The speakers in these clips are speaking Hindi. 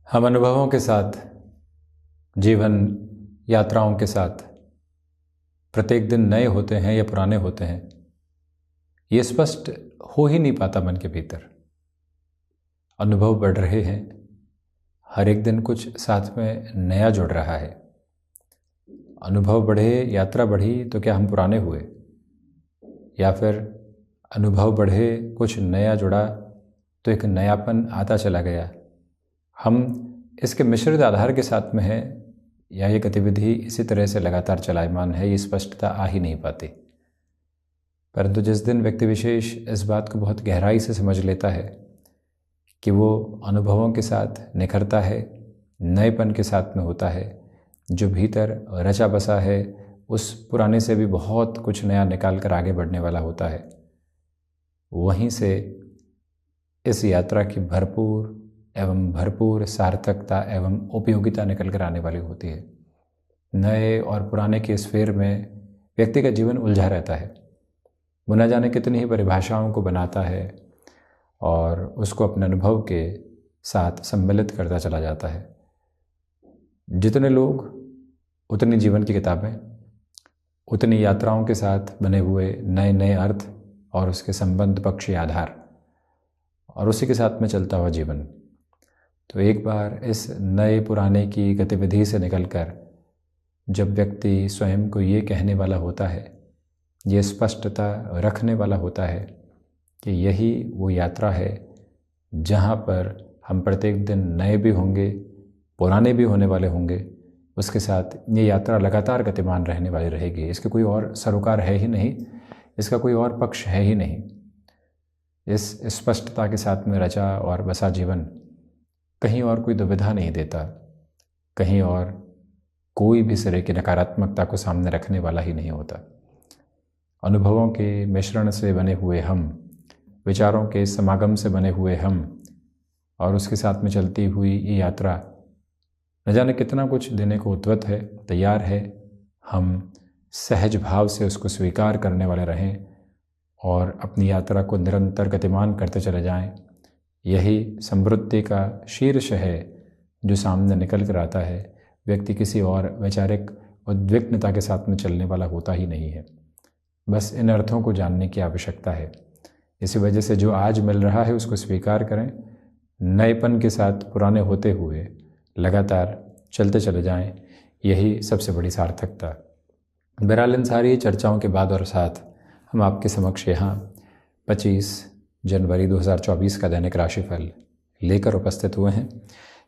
हम अनुभवों के साथ, जीवन यात्राओं के साथ प्रत्येक दिन नए होते हैं या पुराने होते हैं, ये स्पष्ट हो ही नहीं पाता मन के भीतर। अनुभव बढ़ रहे हैं, हर एक दिन कुछ साथ में नया जुड़ रहा है। अनुभव बढ़े, यात्रा बढ़ी तो क्या हम पुराने हुए, या फिर अनुभव बढ़े, कुछ नया जुड़ा तो एक नयापन आता चला गया। हम इसके मिश्रित आधार के साथ में हैं या ये गतिविधि इसी तरह से लगातार चलायमान है, ये स्पष्टता आ ही नहीं पाती। परंतु जिस दिन व्यक्ति विशेष इस बात को बहुत गहराई से समझ लेता है कि वो अनुभवों के साथ निखरता है, नएपन के साथ में होता है, जो भीतर रचा बसा है उस पुराने से भी बहुत कुछ नया निकाल कर आगे बढ़ने वाला होता है, वहीं से इस यात्रा की भरपूर सार्थकता एवं उपयोगिता निकल कर आने वाली होती है। नए और पुराने के स्फेयर में व्यक्ति का जीवन उलझा रहता है। वो न जाने कितनी ही परिभाषाओं को बनाता है और उसको अपने अनुभव के साथ सम्मिलित करता चला जाता है। जितने लोग उतनी जीवन की किताबें, उतनी यात्राओं के साथ बने हुए नए नए अर्थ और उसके संबंध पक्षी आधार, और उसी के साथ में चलता हुआ जीवन। तो एक बार इस नए पुराने की गतिविधि से निकलकर जब व्यक्ति स्वयं को ये कहने वाला होता है, ये स्पष्टता रखने वाला होता है कि यही वो यात्रा है जहाँ पर हम प्रत्येक दिन नए भी होंगे, पुराने भी होने वाले होंगे, उसके साथ ये यात्रा लगातार गतिमान रहने वाली रहेगी। इसके कोई और सरोकार है ही नहीं, इसका कोई और पक्ष है ही नहीं। इस स्पष्टता के साथ में रचा और बसा जीवन कहीं और कोई दुविधा नहीं देता, कहीं और कोई भी सिरे की नकारात्मकता को सामने रखने वाला ही नहीं होता। अनुभवों के मिश्रण से बने हुए हम, विचारों के समागम से बने हुए हम, और उसके साथ में चलती हुई ये यात्रा न जाने कितना कुछ देने को उद्यत है, तैयार है। हम सहज भाव से उसको स्वीकार करने वाले रहें और अपनी यात्रा को निरंतर गतिमान करते चले जाएं। यही समृद्धि का शीर्ष है जो सामने निकल कर आता है। व्यक्ति किसी और वैचारिक उद्विग्नता के साथ में चलने वाला होता ही नहीं है। बस इन अर्थों को जानने की आवश्यकता है। इसी वजह से जो आज मिल रहा है उसको स्वीकार करें, नएपन के साथ पुराने होते हुए लगातार चलते चले जाएं। यही सबसे बड़ी सार्थकता। बहरहाल इन सारी चर्चाओं के बाद और साथ हम आपके समक्ष यहाँ 25 जनवरी 2024 का दैनिक राशिफल लेकर उपस्थित हुए हैं।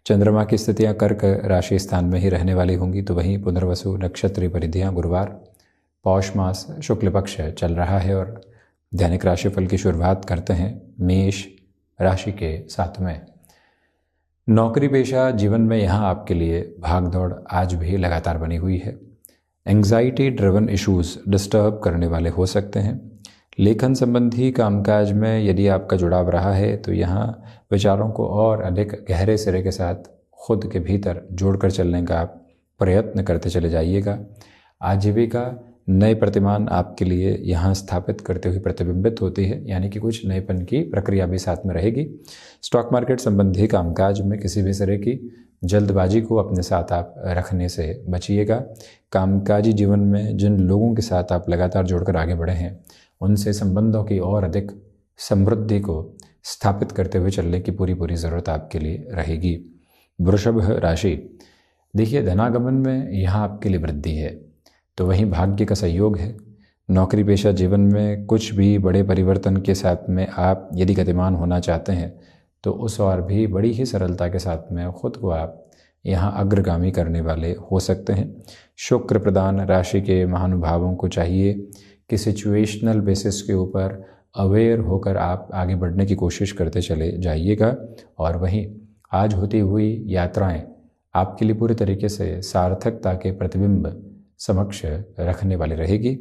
चंद्रमा की स्थितियाँ कर्क राशि स्थान में ही रहने वाली होंगी, तो वहीं पुनर्वसु नक्षत्रीय परिधियाँ गुरुवार, पौष मास शुक्ल पक्ष चल रहा है। और दैनिक राशिफल की शुरुआत करते हैं मेष राशि के साथ में। नौकरी पेशा जीवन में यहाँ आपके लिए भाग दौड़ आज भी लगातार बनी हुई है। एंग्जाइटी ड्रिवन इश्यूज़ डिस्टर्ब करने वाले हो सकते हैं। लेखन संबंधी कामकाज में यदि आपका जुड़ाव रहा है तो यहाँ विचारों को और अधिक गहरे सिरे के साथ खुद के भीतर जोड़कर चलने का आप प्रयत्न करते चले जाइएगा। आजीविका नए प्रतिमान आपके लिए यहाँ स्थापित करते हुए प्रतिबिंबित होती है, यानी कि कुछ नएपन की प्रक्रिया भी साथ में रहेगी। स्टॉक मार्केट संबंधी कामकाज में किसी भी तरह की जल्दबाजी को अपने साथ आप रखने से बचिएगा। कामकाजी जीवन में जिन लोगों के साथ आप लगातार जोड़कर आगे बढ़े हैं, उनसे संबंधों की और अधिक समृद्धि को स्थापित करते हुए चलने की पूरी ज़रूरत आपके लिए रहेगी। वृषभ राशि, देखिए धनागमन में यहाँ आपके लिए वृद्धि है, तो वहीं भाग्य का सहयोग है। नौकरी पेशा जीवन में कुछ भी बड़े परिवर्तन के साथ में आप यदि गतिमान होना चाहते हैं तो उस और भी बड़ी ही सरलता के साथ में खुद को आप यहाँ अग्रगामी करने वाले हो सकते हैं। शुक्र प्रदान राशि के महानुभावों को चाहिए कि सिचुएशनल बेसिस के ऊपर अवेयर होकर आप आगे बढ़ने की कोशिश करते चले जाइएगा। और वहीं आज होती हुई यात्राएं आपके लिए पूरे तरीके से सार्थकता के प्रतिबिंब समक्ष रखने वाली रहेगी।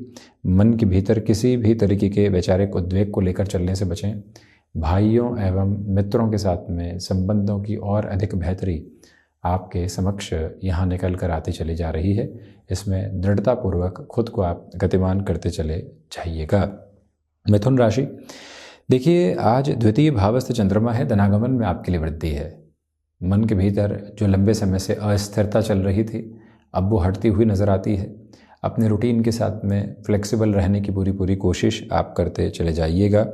मन के भीतर किसी भी तरीके के वैचारिक उद्वेग को लेकर चलने से बचें। भाइयों एवं मित्रों के साथ में संबंधों की और अधिक बेहतरी आपके समक्ष यहाँ निकल कर आती चली जा रही है। इसमें दृढ़तापूर्वक खुद को आप गतिमान करते चले जाइएगा। मिथुन राशि, देखिए आज द्वितीय भावस्थ चंद्रमा है, धनागमन में आपके लिए वृद्धि है। मन के भीतर जो लंबे समय से अस्थिरता चल रही थी अब वो हटती हुई नज़र आती है। अपने रूटीन के साथ में फ्लेक्सिबल रहने की पूरी पूरी कोशिश आप करते चले जाइएगा।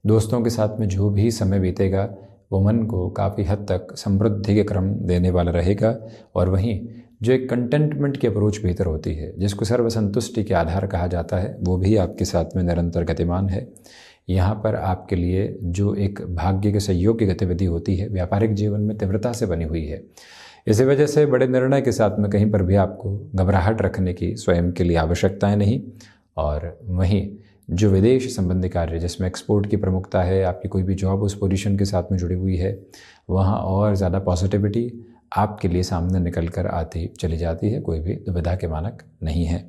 दोस्तों के साथ में जो भी समय बीतेगा वो मन को काफ़ी हद तक समृद्धि के क्रम देने वाला रहेगा। और वहीं जो एक कंटेंटमेंट की अप्रोच भीतर होती है, जिसको सर्वसंतुष्टि के आधार कहा जाता है, वो भी आपके साथ में निरंतर गतिमान है। यहाँ पर आपके लिए जो एक भाग्य के सहयोग की गतिविधि होती है व्यापारिक जीवन में तीव्रता से बनी हुई है। इसी वजह से बड़े निर्णय के साथ में कहीं पर भी आपको घबराहट रखने की स्वयं के लिए आवश्यकताएं नहीं। और वहीं जो विदेश संबंधी कार्य जिसमें एक्सपोर्ट की प्रमुखता है, आपकी कोई भी जॉब उस पोजीशन के साथ में जुड़ी हुई है, वहाँ और ज़्यादा पॉजिटिविटी आपके लिए सामने निकल कर आती चली जाती है, कोई भी दुविधा के मानक नहीं है।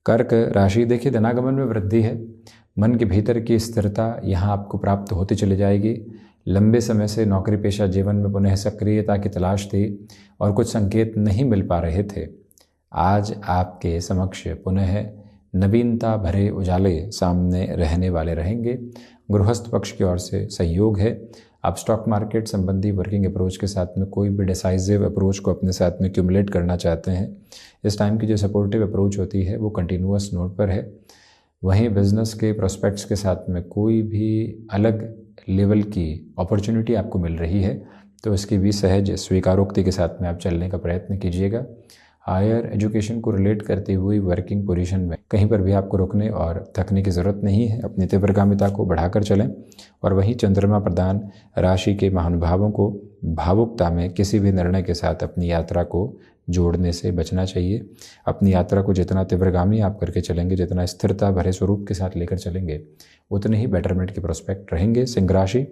कर्क राशि, देखिए धनागमन में वृद्धि है। मन के भीतर की स्थिरता यहाँ आपको प्राप्त होती चली जाएगी। लंबे समय से नौकरी पेशा जीवन में पुनः सक्रियता की तलाश थी और कुछ संकेत नहीं मिल पा रहे थे। आज आपके समक्ष पुनः नवीनता भरे उजाले सामने रहने वाले रहेंगे। गृहस्थ पक्ष की ओर से सहयोग है। आप स्टॉक मार्केट संबंधी वर्किंग अप्रोच के साथ में कोई भी डिसाइसिव अप्रोच को अपने साथ में क्यूमुलेट करना चाहते हैं। इस टाइम की जो सपोर्टिव अप्रोच होती है वो कंटिन्यूअस नोट पर है। वहीं बिजनेस के प्रोस्पेक्ट्स के साथ में कोई भी अलग लेवल की अपॉर्चुनिटी आपको मिल रही है तो इसकी भी सहज स्वीकारोक्ति के साथ में आप चलने का प्रयत्न कीजिएगा। हायर एजुकेशन को रिलेट करते हुए वर्किंग पोजीशन में कहीं पर भी आपको रुकने और थकने की ज़रूरत नहीं है। अपनी तीव्रगामिता को बढ़ाकर चलें। और वहीं चंद्रमा प्रधान राशि के महानुभावों को भावुकता में किसी भी निर्णय के साथ अपनी यात्रा को जोड़ने से बचना चाहिए। अपनी यात्रा को जितना तीव्रगामी आप करके चलेंगे, जितना स्थिरता भरे स्वरूप के साथ लेकर चलेंगे, उतने ही बेटरमेंट के प्रोस्पेक्ट रहेंगे। सिंह राशि,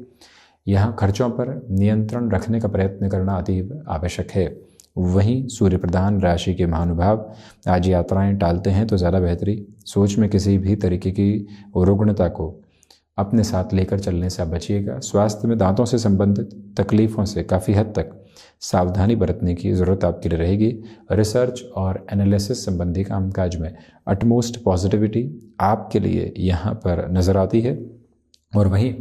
यहाँ खर्चों पर नियंत्रण रखने का प्रयत्न करना अतीव आवश्यक है। वहीं सूर्य प्रधान राशि के महानुभाव आज यात्राएं टालते हैं तो ज़्यादा बेहतरी। सोच में किसी भी तरीके की रुग्णता को अपने साथ लेकर चलने से आप बचिएगा। स्वास्थ्य में दांतों से संबंधित तकलीफ़ों से काफ़ी हद तक सावधानी बरतने की ज़रूरत आपके लिए रहेगी। रिसर्च और एनालिसिस संबंधी कामकाज में अटमोस्ट पॉजिटिविटी आपके लिए यहाँ पर नज़र आती है। और वहीं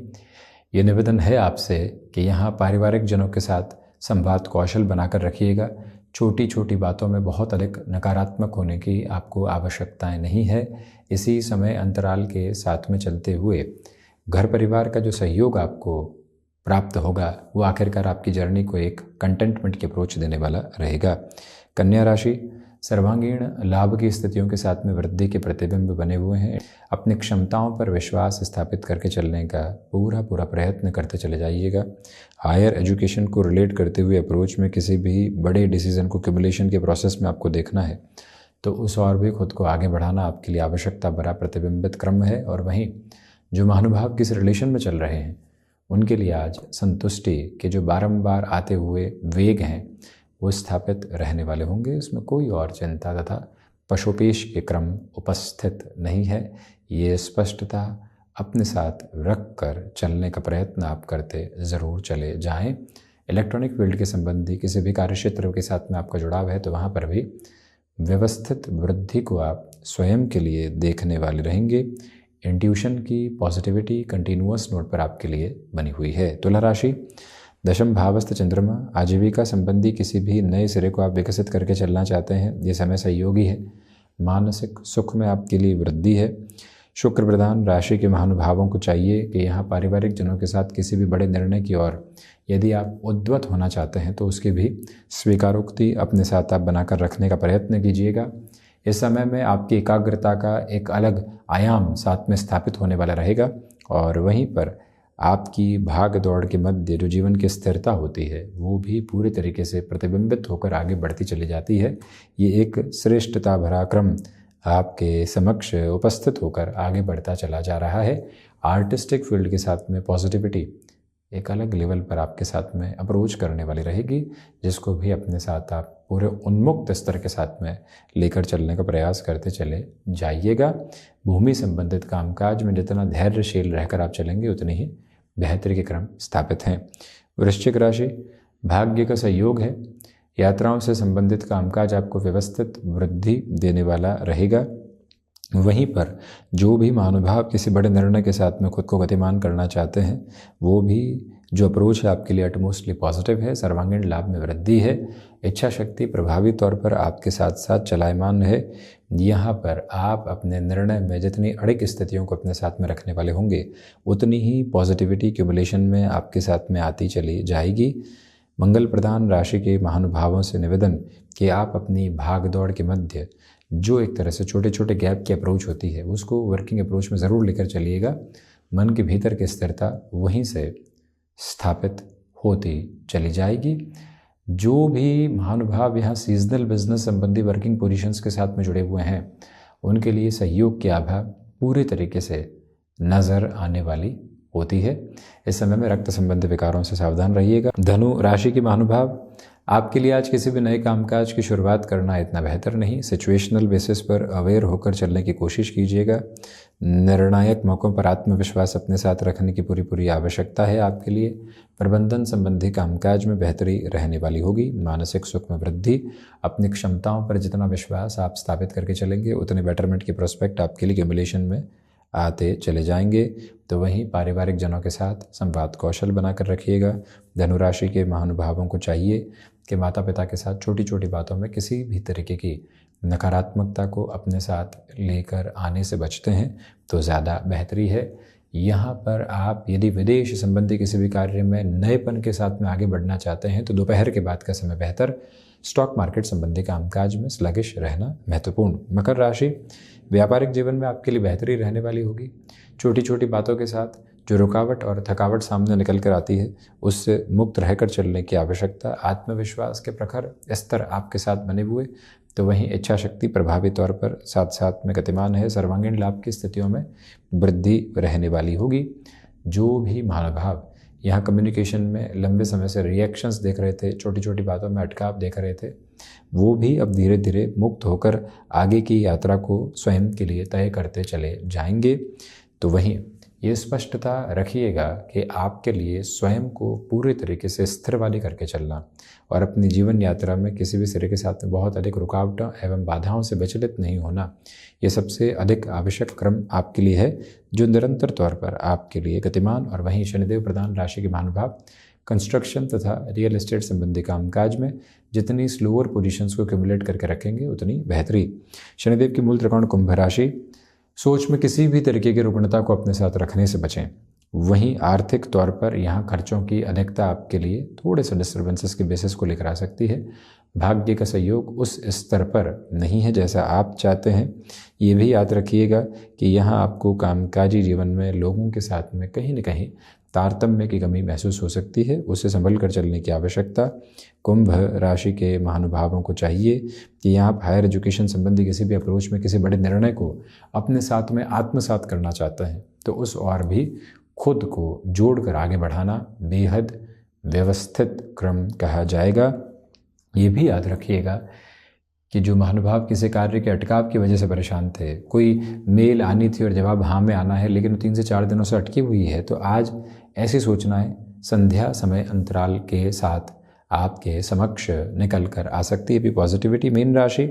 ये निवेदन है आपसे कि यहाँ पारिवारिक जनों के साथ संवाद कौशल बनाकर रखिएगा। छोटी छोटी बातों में बहुत अधिक नकारात्मक होने की आपको आवश्यकताएं नहीं है। इसी समय अंतराल के साथ में चलते हुए घर परिवार का जो सहयोग आपको प्राप्त होगा वो आखिरकार आपकी जर्नी को एक कंटेंटमेंट की अप्रोच देने वाला रहेगा। कन्या राशि, सर्वांगीण लाभ की स्थितियों के साथ में वृद्धि के प्रतिबिंब बने हुए हैं। अपनी क्षमताओं पर विश्वास स्थापित करके चलने का पूरा प्रयत्न करते चले जाइएगा। हायर एजुकेशन को रिलेट करते हुए अप्रोच में किसी भी बड़े डिसीजन को क्यूमुलेशन के प्रोसेस में आपको देखना है तो उस और भी खुद को आगे बढ़ाना आपके लिए आवश्यकता भरा प्रतिबिंबित क्रम है। और वहीं जो महानुभाव किस रिलेशन में चल रहे हैं उनके लिए आज संतुष्टि के जो बारंबार आते हुए वेग हैं वो स्थापित रहने वाले होंगे। इसमें कोई और चिंता तथा पशुपेश के क्रम उपस्थित नहीं है। ये स्पष्टता अपने साथ रख कर चलने का प्रयत्न आप करते ज़रूर चले जाएं। इलेक्ट्रॉनिक फील्ड के संबंधी किसी भी कार्यक्षेत्र के साथ में आपका जुड़ाव है तो वहाँ पर भी व्यवस्थित वृद्धि को आप स्वयं के लिए देखने वाले रहेंगे। इंट्यूशन की पॉजिटिविटी कंटिन्यूअस नोट पर आपके लिए बनी हुई है। तुला राशि, दशम भावस्थ चंद्रमा, आजीविका संबंधी किसी भी नए सिरे को आप विकसित करके चलना चाहते हैं, ये समय सहयोगी है। मानसिक सुख में आपके लिए वृद्धि है। शुक्र प्रधान राशि के महानुभावों को चाहिए कि यहाँ पारिवारिक जनों के साथ किसी भी बड़े निर्णय की ओर यदि आप उद्यत होना चाहते हैं तो उसकी भी स्वीकारोक्ति अपने साथ आप बनाकर रखने का प्रयत्न कीजिएगा। इस समय में आपकी एकाग्रता का एक अलग आयाम साथ में स्थापित होने वाला रहेगा। और वहीं पर आपकी भाग दौड़ के मध्य जो जीवन की स्थिरता होती है वो भी पूरे तरीके से प्रतिबिंबित होकर आगे बढ़ती चली जाती है। ये एक श्रेष्ठता भरा क्रम आपके समक्ष उपस्थित होकर आगे बढ़ता चला जा रहा है। आर्टिस्टिक फील्ड के साथ में पॉजिटिविटी एक अलग लेवल पर आपके साथ में अप्रोच करने वाली रहेगी, जिसको भी अपने साथ आप पूरे उन्मुक्त स्तर के साथ में लेकर चलने का प्रयास करते चले जाइएगा। भूमि संबंधित कामकाज में जितना धैर्यशील रहकर आप चलेंगे उतनी ही बेहतरी के क्रम स्थापित हैं। वृश्चिक राशि, भाग्य का सहयोग है। यात्राओं से संबंधित कामकाज आपको व्यवस्थित वृद्धि देने वाला रहेगा। वहीं पर जो भी महानुभाव किसी बड़े निर्णय के साथ में खुद को गतिमान करना चाहते हैं, वो भी जो अप्रोच है आपके लिए अटमोस्टली पॉजिटिव है। सर्वांगीण लाभ में वृद्धि है। इच्छा शक्ति प्रभावी तौर पर आपके साथ साथ चलायमान है। यहाँ पर आप अपने निर्णय में जितनी अड़िक स्थितियों को अपने साथ में रखने वाले होंगे, उतनी ही पॉजिटिविटी क्यूमुलेशन में आपके साथ में आती चली जाएगी। मंगल प्रधान राशि के महानुभावों से निवेदन कि आप अपनी भाग दौड़ के मध्य जो एक तरह से छोटे छोटे गैप की अप्रोच होती है, उसको वर्किंग अप्रोच में ज़रूर लेकर चलिएगा। मन के भीतर की स्थिरता वहीं से स्थापित होती चली जाएगी। जो भी महानुभाव यहाँ सीजनल बिजनेस संबंधी वर्किंग पोजीशंस के साथ में जुड़े हुए हैं, उनके लिए सहयोग की आभा पूरे तरीके से नज़र आने वाली होती है। इस समय में रक्त संबंधी विकारों से सावधान रहिएगा। धनु राशि के महानुभाव, आपके लिए आज किसी भी नए कामकाज की शुरुआत करना इतना बेहतर नहीं। सिचुएशनल बेसिस पर अवेयर होकर चलने की कोशिश कीजिएगा। निर्णायक मौक़ों पर आत्मविश्वास अपने साथ रखने की पूरी आवश्यकता है आपके लिए। प्रबंधन संबंधी कामकाज में बेहतरी रहने वाली होगी। मानसिक सुख में वृद्धि। अपनी क्षमताओं पर जितना विश्वास आप स्थापित करके चलेंगे, उतने बेटरमेंट के प्रोस्पेक्ट आपके लिए एक्युमुलेशन में आते चले जाएंगे। तो वहीं पारिवारिक जनों के साथ संवाद कौशल बनाकर रखिएगा। धनुराशि के महानुभावों को चाहिए कि माता पिता के साथ छोटी छोटी बातों में किसी भी तरीके की नकारात्मकता को अपने साथ लेकर आने से बचते हैं तो ज़्यादा बेहतरी है। यहाँ पर आप यदि विदेश संबंधी किसी भी कार्य में नएपन के साथ में आगे बढ़ना चाहते हैं तो दोपहर के बाद का समय बेहतर। स्टॉक मार्केट संबंधी कामकाज में स्लगिश रहना महत्वपूर्ण। मकर राशि, व्यापारिक जीवन में आपके लिए बेहतरी रहने वाली होगी। छोटी छोटी बातों के साथ जो रुकावट और थकावट सामने निकल कर आती है, उससे मुक्त रहकर चलने की आवश्यकता। आत्मविश्वास के प्रखर स्तर आपके साथ बने हुए, तो वहीं इच्छा शक्ति प्रभावी तौर पर साथ साथ में गतिमान है। सर्वांगीण लाभ की स्थितियों में वृद्धि रहने वाली होगी। जो भी महानुभाव यहाँ कम्युनिकेशन में लंबे समय से रिएक्शंस देख रहे थे, छोटी छोटी बातों में अटकाव देख रहे थे, वो भी अब धीरे धीरे मुक्त होकर आगे की यात्रा को स्वयं के लिए तय करते चले जाएंगे। तो वहीं ये स्पष्टता रखिएगा कि आपके लिए स्वयं को पूरे तरीके से स्थिर वाली करके चलना और अपनी जीवन यात्रा में किसी भी सिरे के साथ में बहुत अधिक रुकावटों एवं बाधाओं से विचलित नहीं होना, ये सबसे अधिक आवश्यक क्रम आपके लिए है, जो निरंतर तौर पर आपके लिए गतिमान। और वहीं शनिदेव प्रधान राशि के महानुभाव कंस्ट्रक्शन तथा रियल एस्टेट संबंधी कामकाज में जितनी स्लोअर पोजीशंस को एक्युमुलेट करके रखेंगे उतनी बेहतरी। शनिदेव की मूल त्रिकोण कुंभ राशि, सोच में किसी भी तरीके की रुग्णता को अपने साथ रखने से बचें। वहीं आर्थिक तौर पर यहाँ खर्चों की अधिकता आपके लिए थोड़े से डिस्टर्बेंसेस के बेसिस को लेकर आ सकती है। भाग्य का सहयोग उस स्तर पर नहीं है जैसा आप चाहते हैं। ये भी याद रखिएगा कि यहाँ आपको कामकाजी जीवन में लोगों के साथ में कहीं न कहीं तारतम्य की कमी महसूस हो सकती है, उससे संभल कर चलने की आवश्यकता। कुंभ राशि के महानुभावों को चाहिए कि आप हायर एजुकेशन संबंधी किसी भी अप्रोच में किसी बड़े निर्णय को अपने साथ में आत्मसात करना चाहते हैं तो उस और भी खुद को जोड़कर आगे बढ़ाना बेहद व्यवस्थित क्रम कहा जाएगा। ये भी याद रखिएगा कि जो महानुभाव किसी कार्य के अटकाव की वजह से परेशान थे, कोई मेल आनी थी और जवाब हाँ में आना है लेकिन 3 से 4 दिनों से अटकी हुई है, तो आज ऐसी सूचनाएं संध्या समय अंतराल के साथ आपके समक्ष निकल कर आ सकती है। भी पॉजिटिविटी। मीन राशि,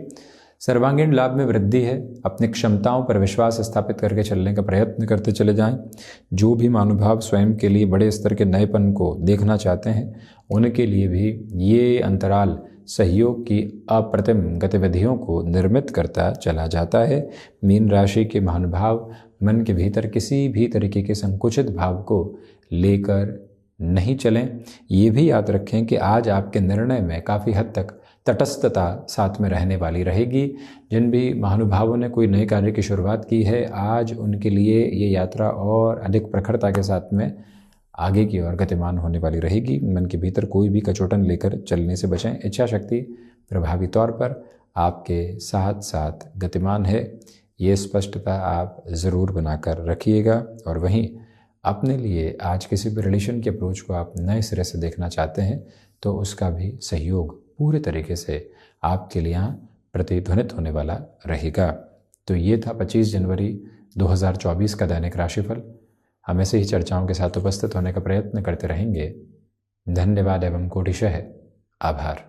सर्वांगीण लाभ में वृद्धि है। अपनी क्षमताओं पर विश्वास स्थापित करके चलने का प्रयत्न करते चले जाएं। जो भी महानुभाव स्वयं के लिए बड़े स्तर के नएपन को देखना चाहते हैं, उनके लिए भी ये अंतराल सहयोग की अप्रतिम गतिविधियों को निर्मित करता चला जाता है। मीन राशि के महानुभाव मन के भीतर किसी भी तरीके के संकुचित भाव को लेकर नहीं चलें। ये भी याद रखें कि आज आपके निर्णय में काफ़ी हद तक तटस्थता साथ में रहने वाली रहेगी। जिन भी महानुभावों ने कोई नए कार्य की शुरुआत की है, आज उनके लिए ये यात्रा और अधिक प्रखरता के साथ में आगे की ओर गतिमान होने वाली रहेगी। मन के भीतर कोई भी कचोटन लेकर चलने से बचें। इच्छा शक्ति प्रभावी तौर पर आपके साथ साथ गतिमान है, ये स्पष्टता आप ज़रूर बनाकर रखिएगा। और वहीं अपने लिए आज किसी भी रिलेशन के अप्रोच को आप नए सिरे से देखना चाहते हैं तो उसका भी सहयोग पूरे तरीके से आपके लिए यहाँ प्रतिध्वनित होने वाला रहेगा। तो ये था 25 जनवरी 2024 का दैनिक राशिफल। हम ऐसे ही चर्चाओं के साथ उपस्थित होने का प्रयत्न करते रहेंगे। धन्यवाद एवं कोटिशः आभार।